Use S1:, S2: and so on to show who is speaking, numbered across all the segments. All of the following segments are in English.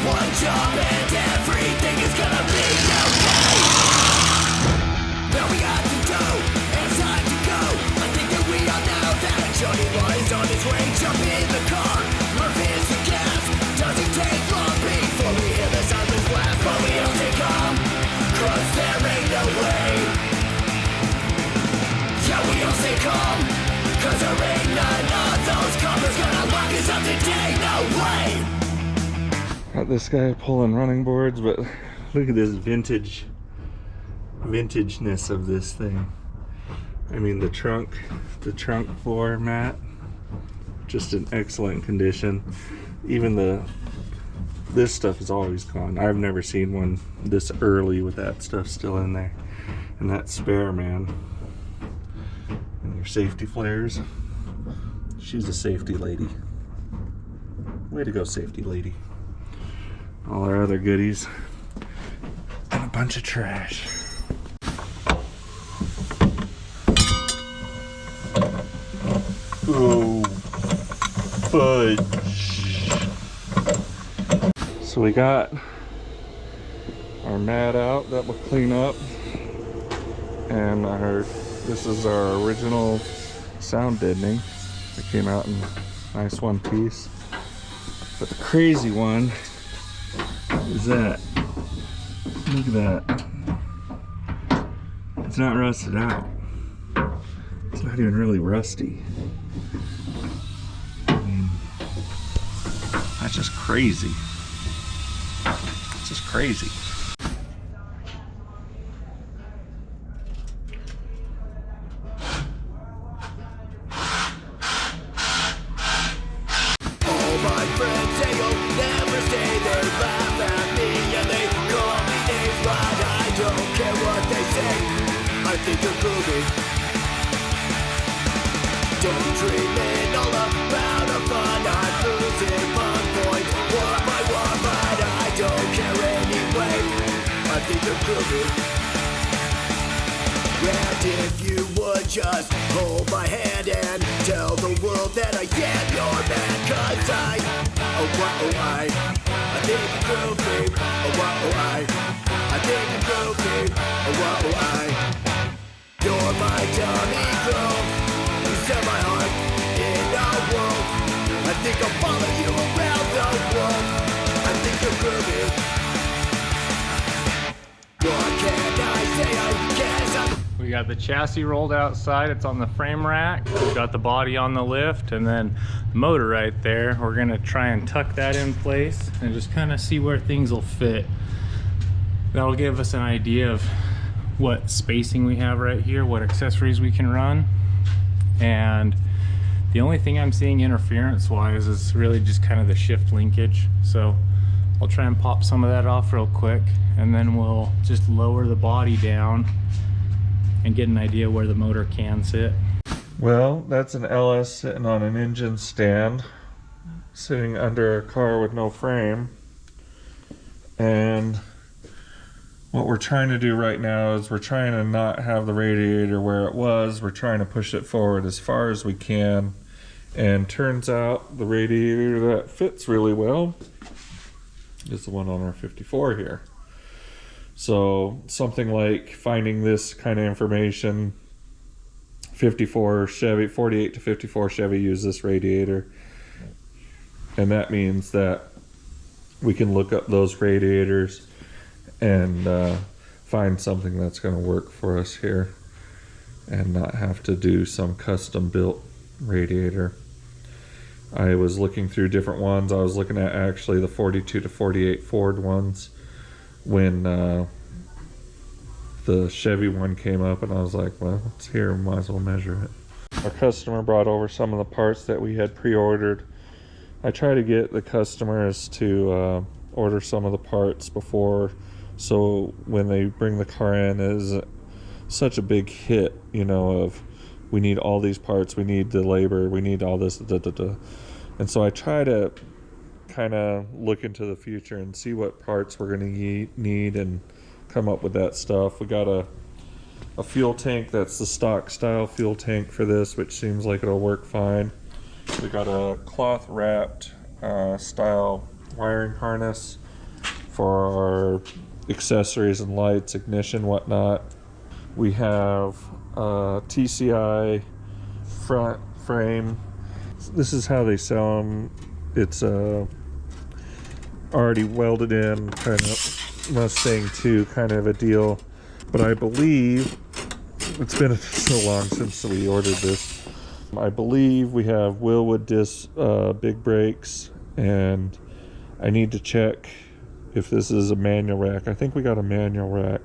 S1: one job and everything is gonna be okay. Now we got to go, and it's time to go. I think that we all know that Johnny lies on his way. Jump in the car, Murph hits the gas. Doesn't take long before we hear the sirens blast. But we don't take calm, 'cause there ain't no way. Yeah, we don't stay calm, 'cause there ain't none of those coppers gonna lock us up today. No way.
S2: Got this guy pulling running boards, but look at this vintageness of this thing. I mean, the trunk floor mat, just in excellent condition. Even this stuff is always gone. I've never seen one this early with that stuff still in there. And that spare, man. And your safety flares. She's a safety lady. Way to go, safety lady. All our other goodies. And a bunch of trash. Oh, fudge. So we got our mat out that we'll clean up. And this is our original sound deadening. It came out in a nice one piece. But the crazy one is that, look at that. It's not rusted out. It's not even really rusty. I mean, that's just crazy. It's just crazy.
S1: Daydreaming all about our fun. I'm losing 1 point, one by one, but I don't care anyway. I think they're groovy. And if you would just hold my hand and tell the world that I am your man, 'cause I think I'm groovy. I think I'm groovy. You're my dummy girl. Set my heart in our world. I think I'll follow you around the world. I think you're groovy. What can I say? I guess
S3: We got the chassis rolled outside. It's on the frame rack. We've got the body on the lift, and then the motor right there. We're gonna try and tuck that in place and just kind of see where things will fit. That'll give us an idea of what spacing we have right here, what accessories we can run. And the only thing I'm seeing interference wise is really just kind of the shift linkage. So I'll try and pop some of that off real quick, and then we'll just lower the body down and get an idea where the motor can sit.
S2: Well, that's an LS sitting on an engine stand, sitting under a car with no frame. And what we're trying to do right now is we're trying to not have the radiator where it was. We're trying to push it forward as far as we can. And turns out the radiator that fits really well is the one on our 54 here. So something like finding this kind of information, 54 Chevy, 48 to 54 Chevy use this radiator. And that means that we can look up those radiators and find something that's going to work for us here and not have to do some custom built radiator. I was looking through different ones. I was looking at actually the 42 to 48 Ford ones when the Chevy one came up, and I was like, well, it's here, might as well measure it. Our customer brought over some of the parts that we had pre-ordered. I try to get the customers to order some of the parts before, so when they bring the car in, it is such a big hit, you know, of we need all these parts, we need the labor, we need all this, and so I try to kind of look into the future and see what parts we're going to need and come up with that stuff. We got a fuel tank that's the stock style fuel tank for this, which seems like it'll work fine. We got a cloth wrapped style wiring harness for our accessories and lights, ignition, whatnot. We have a TCI front frame. This is how they sell them. It's already welded in, kind of Mustang 2 kind of a deal. But I believe, it's been so long since we ordered this, I believe we have Willwood disc big brakes, and I need to check if this is a manual rack. I think we got a manual rack.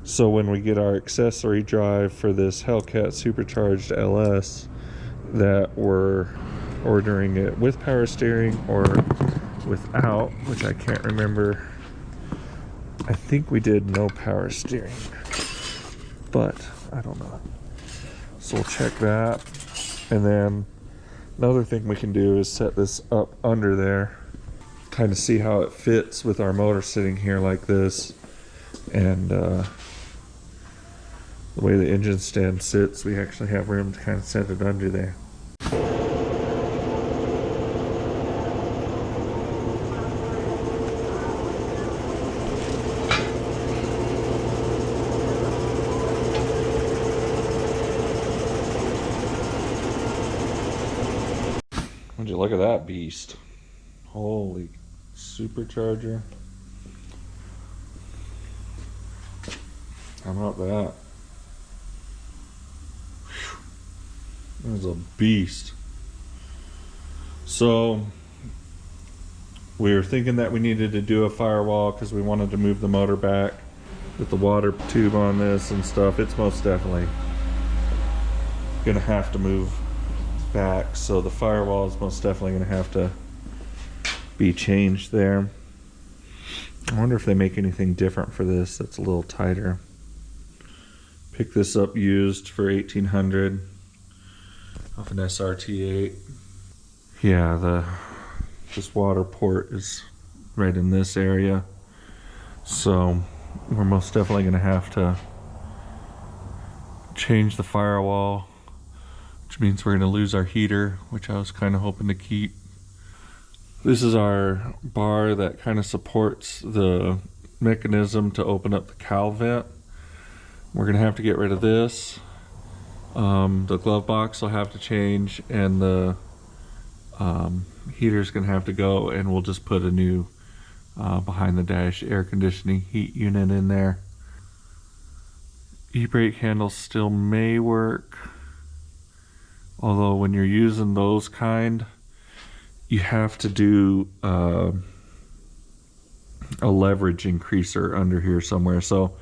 S2: So when we get our accessory drive for this Hellcat Supercharged LS, that we're ordering it with power steering or without, which I can't remember. I think we did no power steering, but I don't know. So we'll check that. And then another thing we can do is set this up under there, kind of see how it fits with our motor sitting here like this, and the way the engine stand sits, we actually have room to kind of set it under there. Would you look at that beast? Holy supercharger. How about that? That was a beast. So we were thinking that we needed to do a firewall because we wanted to move the motor back with the water tube on this and stuff. It's most definitely gonna have to move back, so the firewall is most definitely going to have to be changed there. I wonder if they make anything different for this that's a little tighter. Pick this up used for $1,800 off an SRT8. Yeah, this water port is right in this area, so we're most definitely going to have to change the firewall, which means we're going to lose our heater, which I was kind of hoping to keep. This is our bar that kind of supports the mechanism to open up the cowl vent. We're going to have to get rid of this. The glove box will have to change, and the heater's going to have to go, and we'll just put a new behind the dash air conditioning heat unit in there. E-brake handles still may work, although when you're using those kind, you have to do a leverage increaser under here somewhere. So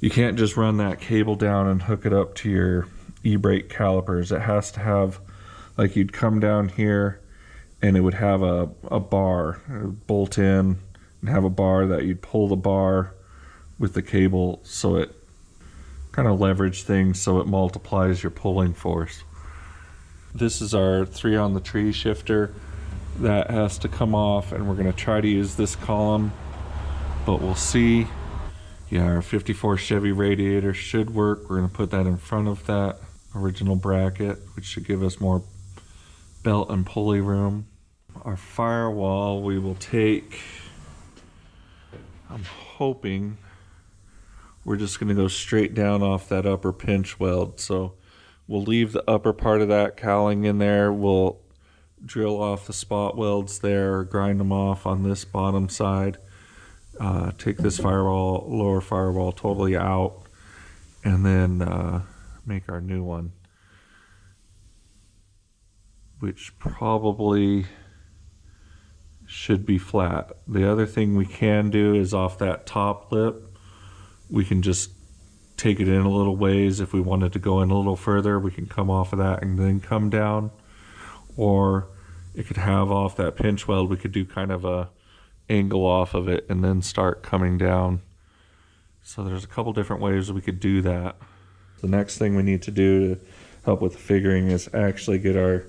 S2: you can't just run that cable down and hook it up to your e-brake calipers. It has to have, like, you'd come down here and it would have a bar, bolt in and have a bar that you'd pull the bar with the cable, so it kind of leverage things so it multiplies your pulling force. This is our 3 on the tree shifter that has to come off, and we're going to try to use this column, but we'll see. Yeah, our 54 Chevy radiator should work. We're going to put that in front of that original bracket, which should give us more belt and pulley room. Our firewall we will take, I'm hoping, we're just going to go straight down off that upper pinch weld. So we'll leave the upper part of that cowling in there. We'll drill off the spot welds there, or grind them off on this bottom side. Take this firewall, lower firewall totally out, and then make our new one, which probably should be flat. The other thing we can do is off that top lip, we can just take it in a little ways. If we wanted to go in a little further, we can come off of that and then come down. Or it could have off that pinch weld, we could do kind of a angle off of it and then start coming down. So there's a couple different ways we could do that. The next thing we need to do to help with the figuring is actually get our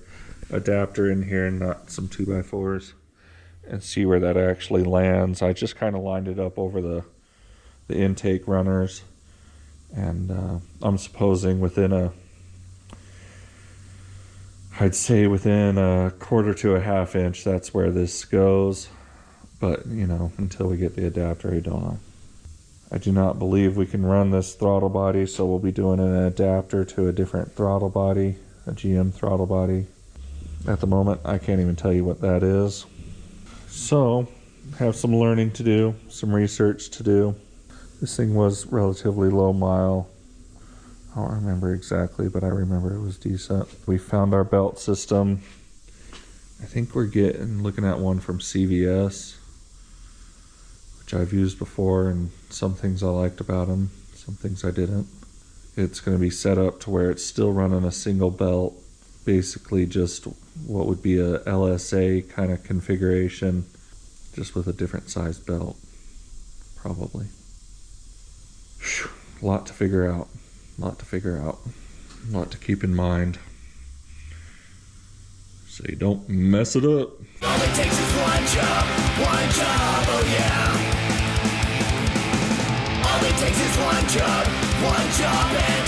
S2: adapter in here and not some 2x4s and see where that actually lands. I just kind of lined it up over the intake runners, and I'm supposing I'd say within a 1/4 to a 1/2 inch, that's where this goes. But, you know, until we get the adapter, I don't know. I do not believe we can run this throttle body, so we'll be doing an adapter to a different throttle body, a GM throttle body. At the moment, I can't even tell you what that is. So, have some learning to do, some research to do. This thing was relatively low mile. I don't remember exactly, but I remember it was decent. We found our belt system. I think we're looking at one from CVS, which I've used before, and some things I liked about them, some things I didn't. It's going to be set up to where it's still running a single belt, basically just what would be a LSA kind of configuration, just with a different size belt, probably. Whew, a lot to figure out, a lot to keep in mind, so you don't mess it up.
S1: All it takes is one job, oh yeah. All it takes is one job,